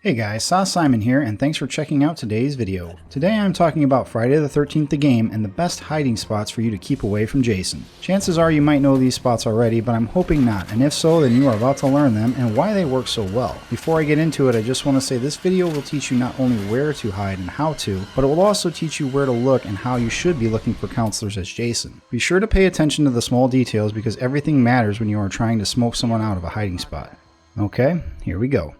Hey guys, Sahsimon here, and thanks for checking out today's video. Today I'm talking about Friday the 13th the game and the best hiding spots for you to keep away from Jason. Chances are you might know these spots already, but I'm hoping not, and if so, then you are about to learn them and why they work so well. Before I get into it, I just want to say this video will teach you not only where to hide and how to, but it will also teach you where to look and how you should be looking for counselors as Jason. Be sure to pay attention to the small details because everything matters when you are trying to smoke someone out of a hiding spot. Okay, here we go.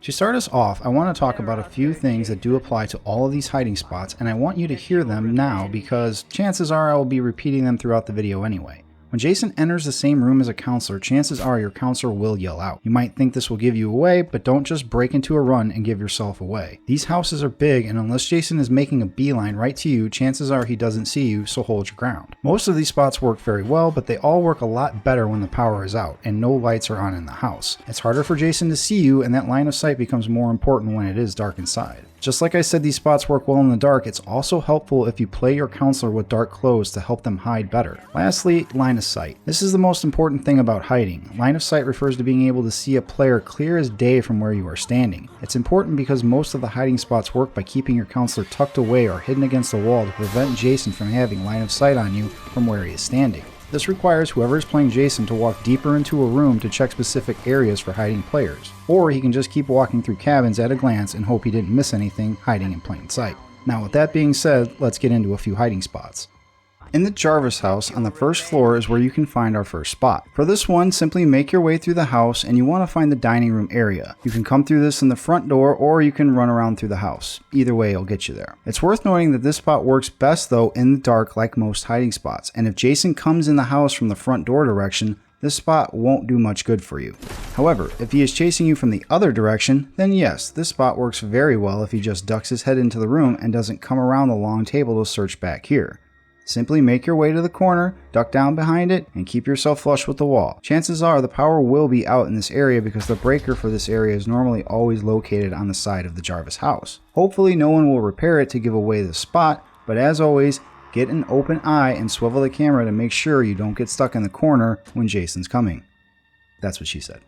To start us off, I want to talk about a few things that do apply to all of these hiding spots, and I want you to hear them now because chances are I will be repeating them throughout the video anyway. When Jason enters the same room as a counselor, chances are your counselor will yell out. You might think this will give you away, but don't just break into a run and give yourself away. These houses are big, and unless Jason is making a beeline right to you, chances are he doesn't see you, so hold your ground. Most of these spots work very well, but they all work a lot better when the power is out and no lights are on in the house. It's harder for Jason to see you, and that line of sight becomes more important when it is dark inside. Just like I said these spots work well in the dark, it's also helpful if you play your counselor with dark clothes to help them hide better. Lastly, line of sight. This is the most important thing about hiding. Line of sight refers to being able to see a player clear as day from where you are standing. It's important because most of the hiding spots work by keeping your counselor tucked away or hidden against the wall to prevent Jason from having line of sight on you from where he is standing. This requires whoever is playing Jason to walk deeper into a room to check specific areas for hiding players, or he can just keep walking through cabins at a glance and hope he didn't miss anything hiding in plain sight. Now with that being said, let's get into a few hiding spots. In the Jarvis house on the first floor is where you can find our first spot. For this one, simply make your way through the house and you want to find the dining room area. You can come through this in the front door or you can run around through the house. Either way will get you there. It's worth noting that this spot works best though in the dark like most hiding spots, and if Jason comes in the house from the front door direction, this spot won't do much good for you. However, if he is chasing you from the other direction, then yes, this spot works very well if he just ducks his head into the room and doesn't come around the long table to search back here. Simply make your way to the corner, duck down behind it, and keep yourself flush with the wall. Chances are the power will be out in this area because the breaker for this area is normally always located on the side of the Jarvis house. Hopefully no one will repair it to give away the spot, but as always, get an open eye and swivel the camera to make sure you don't get stuck in the corner when Jason's coming. That's what she said.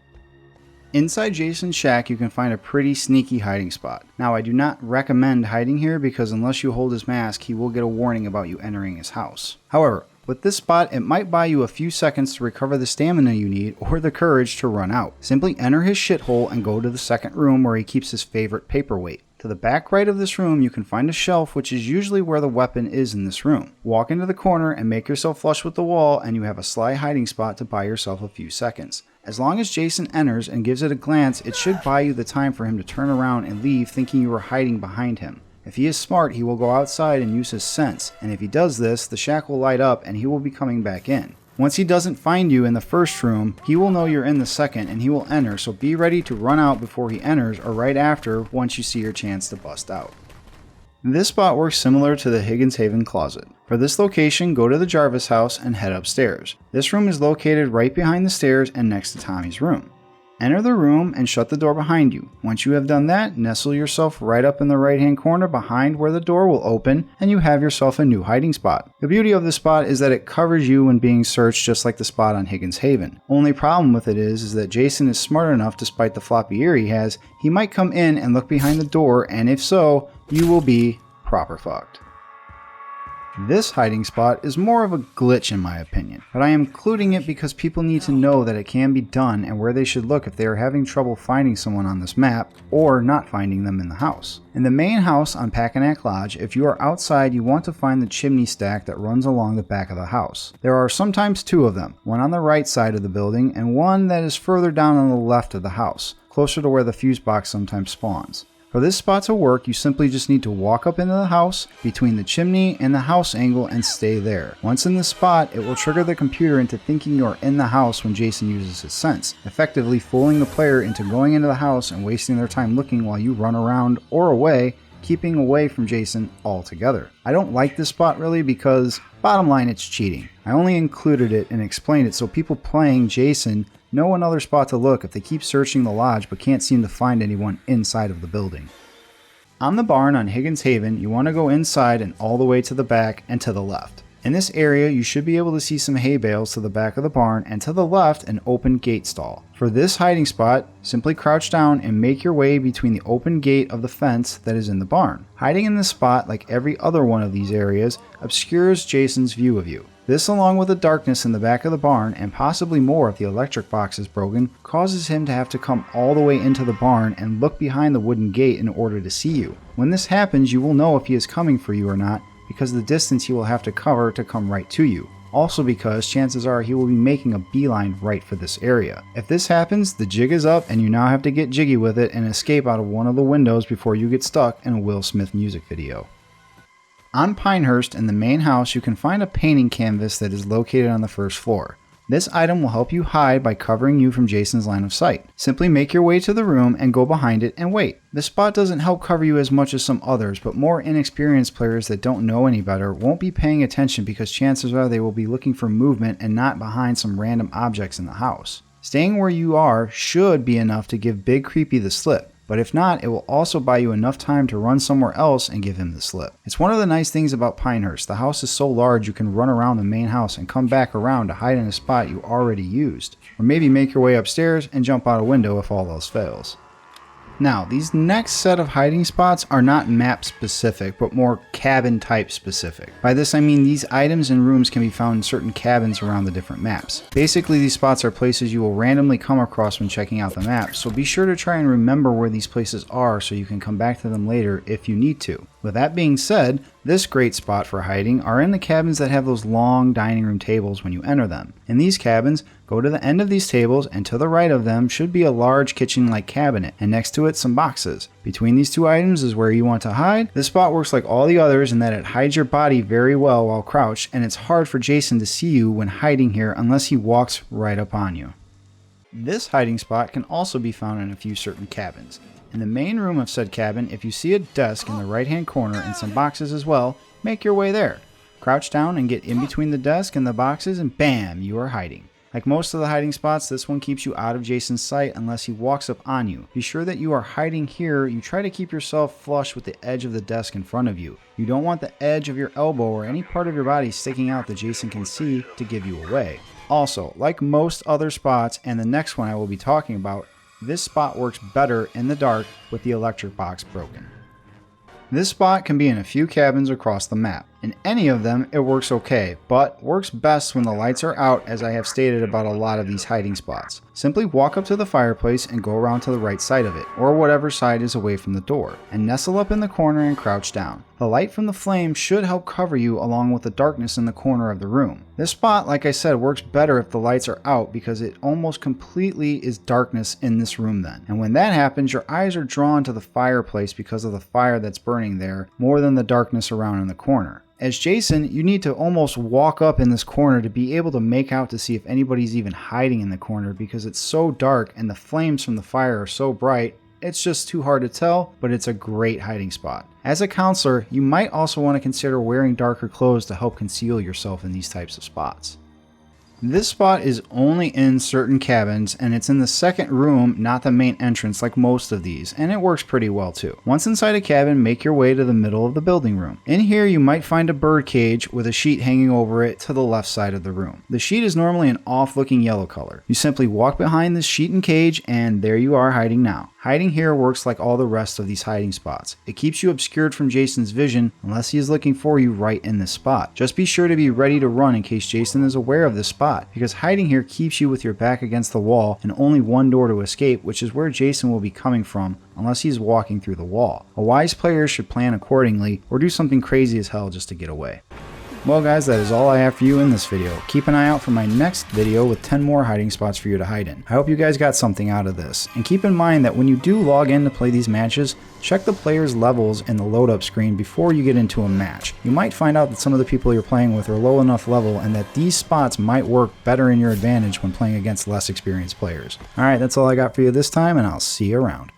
Inside Jason's shack, you can find a pretty sneaky hiding spot. Now, I do not recommend hiding here because unless you hold his mask, he will get a warning about you entering his house. However, with this spot, it might buy you a few seconds to recover the stamina you need or the courage to run out. Simply enter his shithole and go to the second room where he keeps his favorite paperweight. To the back right of this room, you can find a shelf, which is usually where the weapon is in this room. Walk into the corner and make yourself flush with the wall, and you have a sly hiding spot to buy yourself a few seconds. As long as Jason enters and gives it a glance, it should buy you the time for him to turn around and leave thinking you are hiding behind him. If he is smart, he will go outside and use his sense, and if he does this, the shack will light up and he will be coming back in. Once he doesn't find you in the first room, he will know you're in the second and he will enter, so be ready to run out before he enters or right after once you see your chance to bust out. This spot works similar to the Higgins Haven closet. For this location, go to the Jarvis house and head upstairs. This room is located right behind the stairs and next to Tommy's room. Enter the room and shut the door behind you. Once you have done that, nestle yourself right up in the right hand corner behind where the door will open and you have yourself a new hiding spot. The beauty of this spot is that it covers you when being searched just like the spot on Higgins Haven. Only problem with it is that Jason is smart enough, despite the floppy ear he has, he might come in and look behind the door, and if so, you will be proper fucked. This hiding spot is more of a glitch in my opinion, but I am including it because people need to know that it can be done and where they should look if they are having trouble finding someone on this map or not finding them in the house. In the main house on Packanack Lodge, if you are outside, you want to find the chimney stack that runs along the back of the house. There are sometimes two of them, one on the right side of the building and one that is further down on the left of the house, closer to where the fuse box sometimes spawns. For this spot to work, you simply just need to walk up into the house, between the chimney and the house angle, and stay there. Once in the spot, it will trigger the computer into thinking you are in the house when Jason uses his sense, effectively fooling the player into going into the house and wasting their time looking while you run around or away, keeping away from Jason altogether. I don't like this spot really because, bottom line, it's cheating. I only included it and explained it so people playing Jason know another spot to look if they keep searching the lodge but can't seem to find anyone inside of the building. On the barn on Higgins Haven, you want to go inside and all the way to the back and to the left. In this area, you should be able to see some hay bales to the back of the barn, and to the left, an open gate stall. For this hiding spot, simply crouch down and make your way between the open gate of the fence that is in the barn. Hiding in this spot, like every other one of these areas, obscures Jason's view of you. This, along with the darkness in the back of the barn, and possibly more if the electric box is broken, causes him to have to come all the way into the barn and look behind the wooden gate in order to see you. When this happens, you will know if he is coming for you or not, because the distance he will have to cover to come right to you. Also because chances are he will be making a beeline right for this area. If this happens, the jig is up and you now have to get jiggy with it and escape out of one of the windows before you get stuck in a Will Smith music video. On Pinehurst, in the main house, you can find a painting canvas that is located on the first floor. This item will help you hide by covering you from Jason's line of sight. Simply make your way to the room and go behind it and wait. This spot doesn't help cover you as much as some others, but more inexperienced players that don't know any better won't be paying attention because chances are they will be looking for movement and not behind some random objects in the house. Staying where you are should be enough to give Big Creepy the slip. But if not, it will also buy you enough time to run somewhere else and give him the slip. It's one of the nice things about Pinehurst. The house is so large you can run around the main house and come back around to hide in a spot you already used. Or maybe make your way upstairs and jump out a window if all else fails. Now, these next set of hiding spots are not map specific, but more cabin type specific. By this I mean these items and rooms can be found in certain cabins around the different maps. Basically, these spots are places you will randomly come across when checking out the map, so be sure to try and remember where these places are so you can come back to them later if you need to. With that being said, this great spot for hiding are in the cabins that have those long dining room tables when you enter them. In these cabins, go to the end of these tables and to the right of them should be a large kitchen-like cabinet, and next to it some boxes. Between these two items is where you want to hide. This spot works like all the others in that it hides your body very well while crouched, and it's hard for Jason to see you when hiding here unless he walks right up on you. This hiding spot can also be found in a few certain cabins. In the main room of said cabin, if you see a desk in the right hand corner and some boxes as well, make your way there. Crouch down and get in between the desk and the boxes and bam, you are hiding. Like most of the hiding spots, this one keeps you out of Jason's sight unless he walks up on you. Be sure that you are hiding here. You try to keep yourself flush with the edge of the desk in front of you. You don't want the edge of your elbow or any part of your body sticking out that Jason can see to give you away. Also, like most other spots and the next one I will be talking about, this spot works better in the dark with the electric box broken. This spot can be in a few cabins across the map. In any of them, it works okay, but works best when the lights are out, as I have stated about a lot of these hiding spots. Simply walk up to the fireplace and go around to the right side of it, or whatever side is away from the door, and nestle up in the corner and crouch down. The light from the flame should help cover you along with the darkness in the corner of the room. This spot, like I said, works better if the lights are out because it almost completely is darkness in this room then. And when that happens, your eyes are drawn to the fireplace because of the fire that's burning there more than the darkness around in the corner. As Jason, you need to almost walk up in this corner to be able to make out to see if anybody's even hiding in the corner because it's so dark and the flames from the fire are so bright, it's just too hard to tell, but it's a great hiding spot. As a counselor, you might also want to consider wearing darker clothes to help conceal yourself in these types of spots. This spot is only in certain cabins, and it's in the second room, not the main entrance like most of these, and it works pretty well too. Once inside a cabin, make your way to the middle of the building room. In here you might find a bird cage with a sheet hanging over it to the left side of the room. The sheet is normally an off-looking yellow color. You simply walk behind this sheet and cage, and there you are hiding now. Hiding here works like all the rest of these hiding spots. It keeps you obscured from Jason's vision unless he is looking for you right in this spot. Just be sure to be ready to run in case Jason is aware of this spot, because hiding here keeps you with your back against the wall and only one door to escape, which is where Jason will be coming from unless he's walking through the wall. A wise player should plan accordingly or do something crazy as hell just to get away. Well guys, that is all I have for you in this video. Keep an eye out for my next video with 10 more hiding spots for you to hide in. I hope you guys got something out of this. And keep in mind that when you do log in to play these matches, check the players' levels in the load up screen before you get into a match. You might find out that some of the people you're playing with are low enough level and that these spots might work better in your advantage when playing against less experienced players. Alright, that's all I got for you this time, and I'll see you around.